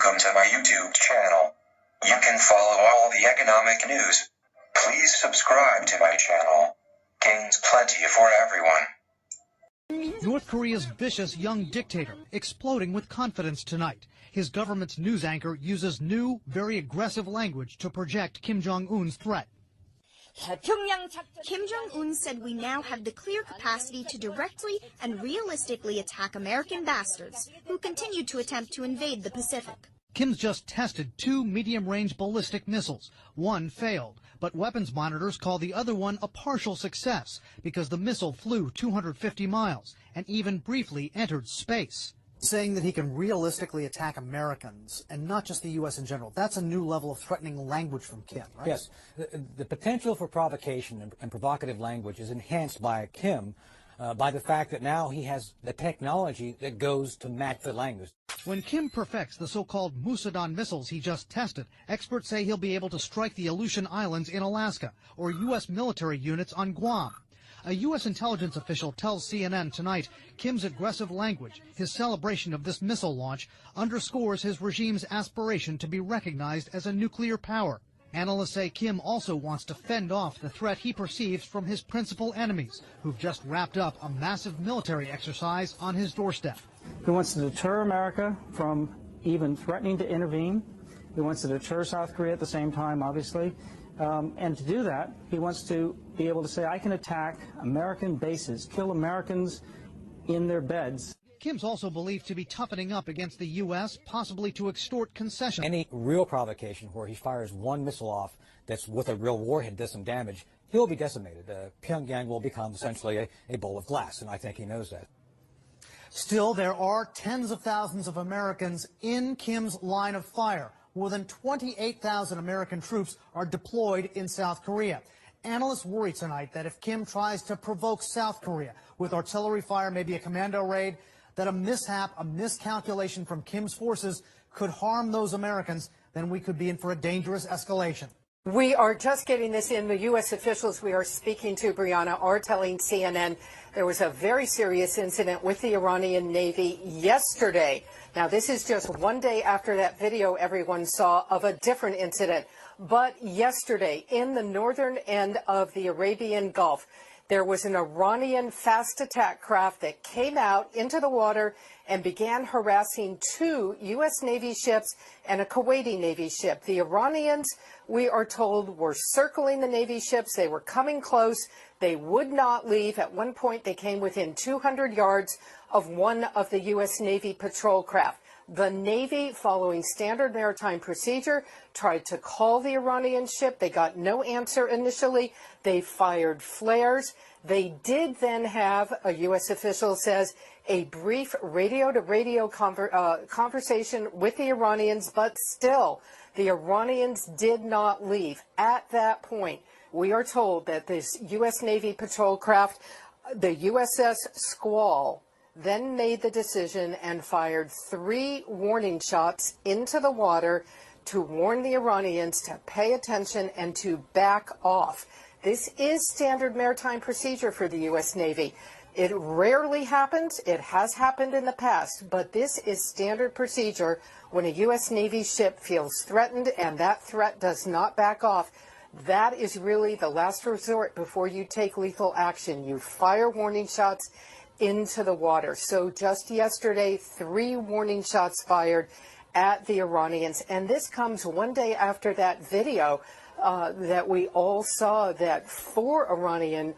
Welcome to my YouTube channel. You can follow all the economic news. Please subscribe to my channel. Gains plenty for everyone. North Korea's vicious young dictator exploding with confidence tonight. His government's news anchor uses new, very aggressive language to project Kim Jong-un's threat. Kim Jong-un said we now have the clear capacity to directly and realistically attack American bastards who continue to attempt to invade the Pacific. Kim's just tested 2 medium-range ballistic missiles. One failed, but weapons monitors call the other one a partial success because the missile flew 250 miles and even briefly entered space. Saying that he can realistically attack Americans and not just the U.S. in general. That's a new level of threatening language from Kim, right? Yes. The potential for provocation and provocative language is enhanced by Kim by the fact that now he has the technology that goes to match the language. When Kim perfects the so-called Musadon missiles he just tested, experts say he'll be able to strike the Aleutian Islands in Alaska or U.S. military units on Guam. A U.S. intelligence official tells CNN tonight Kim's aggressive language, his celebration of this missile launch, underscores his regime's aspiration to be recognized as a nuclear power. Analysts say Kim also wants to fend off the threat he perceives from his principal enemies, who've just wrapped up a massive military exercise on his doorstep. He wants to deter America from even threatening to intervene. He wants to deter South Korea at the same time, obviously. And to do that, he wants to be able to say, I can attack American bases, kill Americans in their beds. Kim's also believed to be toughening up against the U.S., possibly to extort concessions. Any real provocation where he fires one missile off that's with a real warhead does some damage, he'll be decimated. Pyongyang will become essentially a bowl of glass, and I think he knows that. Still, there are tens of thousands of Americans in Kim's line of fire. More than 28,000 American troops are deployed in South Korea. Analysts worry tonight that if Kim tries to provoke South Korea with artillery fire, maybe a commando raid, that a mishap, a miscalculation from Kim's forces could harm those Americans, then we could be in for a dangerous escalation. We are just getting this in. The U.S. officials we are speaking to, Brianna, are telling CNN there was a very serious incident with the Iranian Navy yesterday. Now, this is just one day after that video everyone saw of a different incident. But yesterday, in the northern end of the Arabian Gulf, there was an Iranian fast attack craft that came out into the water and began harassing 2 U.S. Navy ships and a Kuwaiti Navy ship. The Iranians, we are told, were circling the Navy ships. They were coming close. They would not leave. At one point, they came within 200 yards of one of the U.S. Navy patrol craft. The Navy, following standard maritime procedure, tried to call the Iranian ship. They got no answer initially. They fired flares. They did then have, a U.S. official says, a brief radio-to-radio conversation with the Iranians, but still, the Iranians did not leave. At that point, we are told that this U.S. Navy patrol craft, the USS Squall, then made the decision and fired 3 warning shots into the water to warn the Iranians to pay attention and to back off. This is standard maritime procedure for the U.S. Navy. It rarely happens. It has happened in the past, but this is standard procedure when a U.S. Navy ship feels threatened and that threat does not back off. That is really the last resort before you take lethal action. You fire warning shots into the water. So just yesterday, 3 warning shots fired at the Iranians. And this comes one day after that video that we all saw that 4 Iranian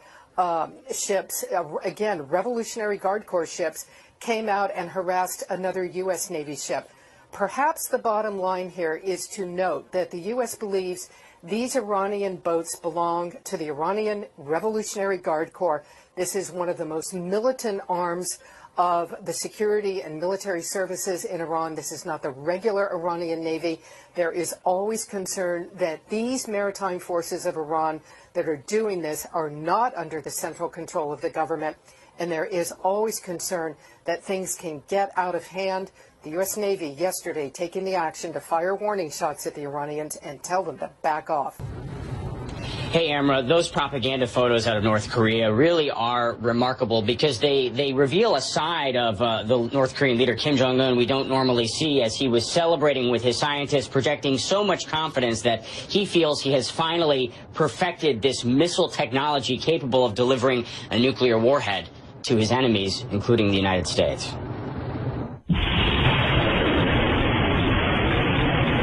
ships, again, Revolutionary Guard Corps ships, came out and harassed another U.S. Navy ship. Perhaps the bottom line here is to note that the U.S. believes these Iranian boats belong to the Iranian Revolutionary Guard Corps. This is one of the most militant arms of the security and military services in Iran. This is not the regular Iranian Navy. There is always concern that these maritime forces of Iran that are doing this are not under the central control of the government. And there is always concern that things can get out of hand. The U.S. Navy yesterday taking the action to fire warning shots at the Iranians and tell them to back off. Hey, Amra, those propaganda photos out of North Korea really are remarkable because they reveal a side of the North Korean leader Kim Jong-un we don't normally see, as he was celebrating with his scientists, projecting so much confidence that he feels he has finally perfected this missile technology capable of delivering a nuclear warhead to his enemies, including the United States.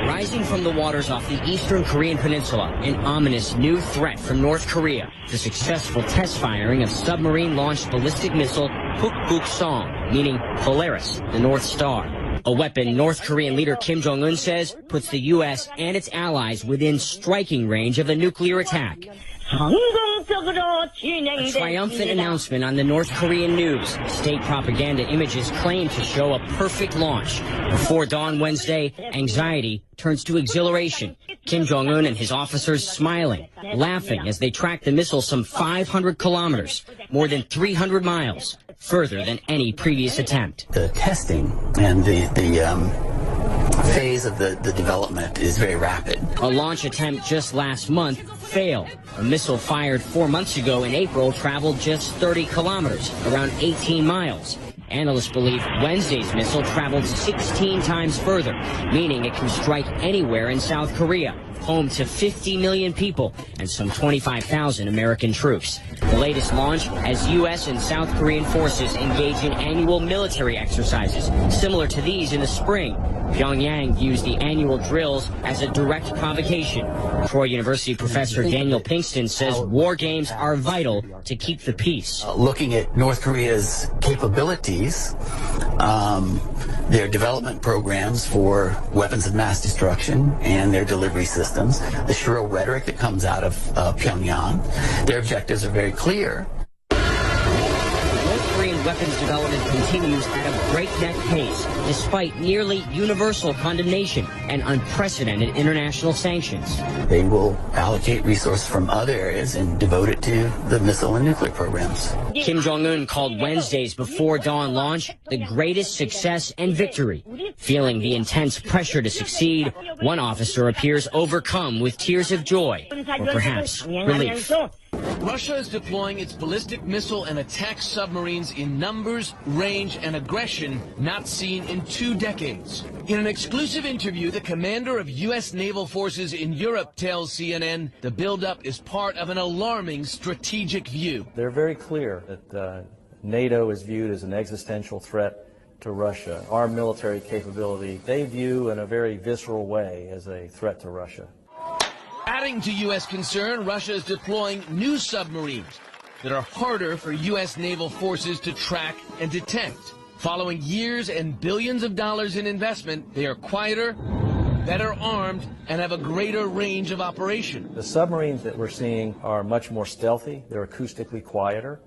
Rising from the waters off the eastern Korean peninsula, an ominous new threat from North Korea, the successful test firing of submarine-launched ballistic missile Hukguk-song, meaning Polaris, the North Star. A weapon North Korean leader Kim Jong-un says puts the U.S. and its allies within striking range of a nuclear attack. A triumphant announcement on the North Korean news. State propaganda images claim to show a perfect launch. Before dawn Wednesday, anxiety turns to exhilaration. Kim Jong-un and his officers smiling, laughing as they track the missile some 500 kilometers, more than 300 miles, further than any previous attempt. The testing and the phase of the development is very rapid. A launch attempt just last month failed. A missile fired 4 months ago in April traveled just 30 kilometers, around 18 miles. Analysts believe Wednesday's missile traveled 16 times further, meaning it can strike anywhere in South Korea, home to 50 million people and some 25,000 American troops. The latest launch as U.S. and South Korean forces engage in annual military exercises, similar to these in the spring. Pyongyang used the annual drills as a direct provocation. Troy University professor Daniel Pinkston says war games are vital to keep the peace. Looking at North Korea's capabilities, their development programs for weapons of mass destruction and their delivery systems, the shrill rhetoric that comes out of Pyongyang, their objectives are very clear. North Korean weapons development continues at a breakneck pace, despite nearly universal condemnation and unprecedented international sanctions. They will allocate resources from other areas and devote it to the missile and nuclear programs. Kim Jong-un called Wednesday's before dawn launch the greatest success and victory. Feeling the intense pressure to succeed, one officer appears overcome with tears of joy, or perhaps relief. Russia is deploying its ballistic missile and attack submarines in numbers, range, and aggression not seen in 2 decades. In an exclusive interview, the commander of U.S. naval forces in Europe tells CNN the buildup is part of an alarming strategic view. They're very clear that NATO is viewed as an existential threat to Russia. Our military capability, they view in a very visceral way as a threat to Russia. Adding to U.S. concern, Russia is deploying new submarines that are harder for U.S. naval forces to track and detect. Following years and billions of dollars in investment, they are quieter, better armed, and have a greater range of operation. The submarines that we're seeing are much more stealthy. They're acoustically quieter.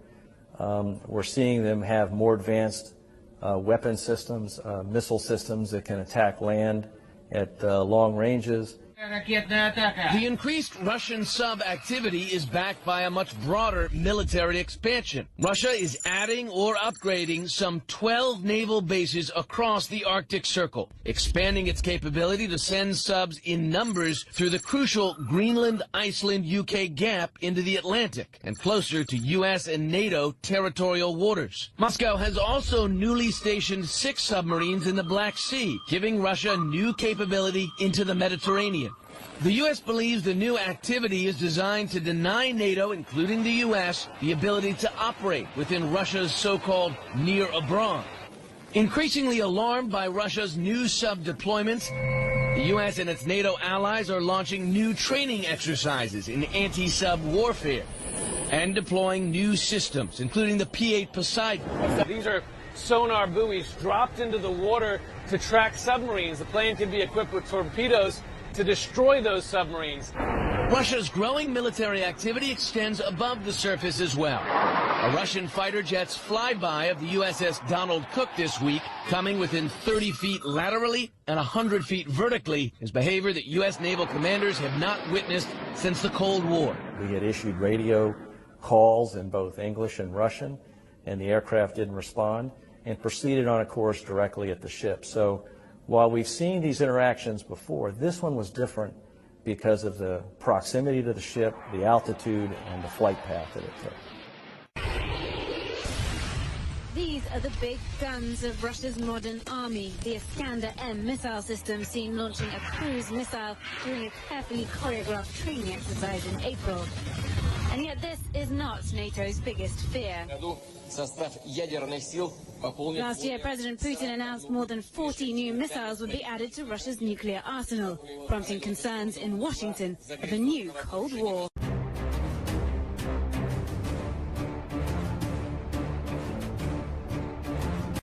We're seeing them have more advanced weapon systems, missile systems that can attack land at long ranges. The increased Russian sub-activity is backed by a much broader military expansion. Russia is adding or upgrading some 12 naval bases across the Arctic Circle, expanding its capability to send subs in numbers through the crucial Greenland-Iceland-UK gap into the Atlantic and closer to U.S. and NATO territorial waters. Moscow has also newly stationed 6 submarines in the Black Sea, giving Russia new capability into the Mediterranean. The U.S. believes the new activity is designed to deny NATO, including the U.S., the ability to operate within Russia's so-called near abroad. Increasingly alarmed by Russia's new sub-deployments, the U.S. and its NATO allies are launching new training exercises in anti-sub warfare and deploying new systems, including the P-8 Poseidon. These are sonar buoys dropped into the water to track submarines. The plane can be equipped with torpedoes to destroy those submarines. Russia's growing military activity extends above the surface as well. A Russian fighter jet's flyby of the USS Donald Cook this week, coming within 30 feet laterally and 100 feet vertically, is behavior that U.S. naval commanders have not witnessed since the Cold War. We had issued radio calls in both English and Russian, and the aircraft didn't respond and proceeded on a course directly at the ship. So while we've seen these interactions before, this one was different because of the proximity to the ship, the altitude, and the flight path that it took. These are the big guns of Russia's modern army. The Iskander-M missile system seen launching a cruise missile during a carefully choreographed training exercise in April. And yet this is not NATO's biggest fear. Last year, President Putin announced more than 40 new missiles would be added to Russia's nuclear arsenal, prompting concerns in Washington of a new Cold War.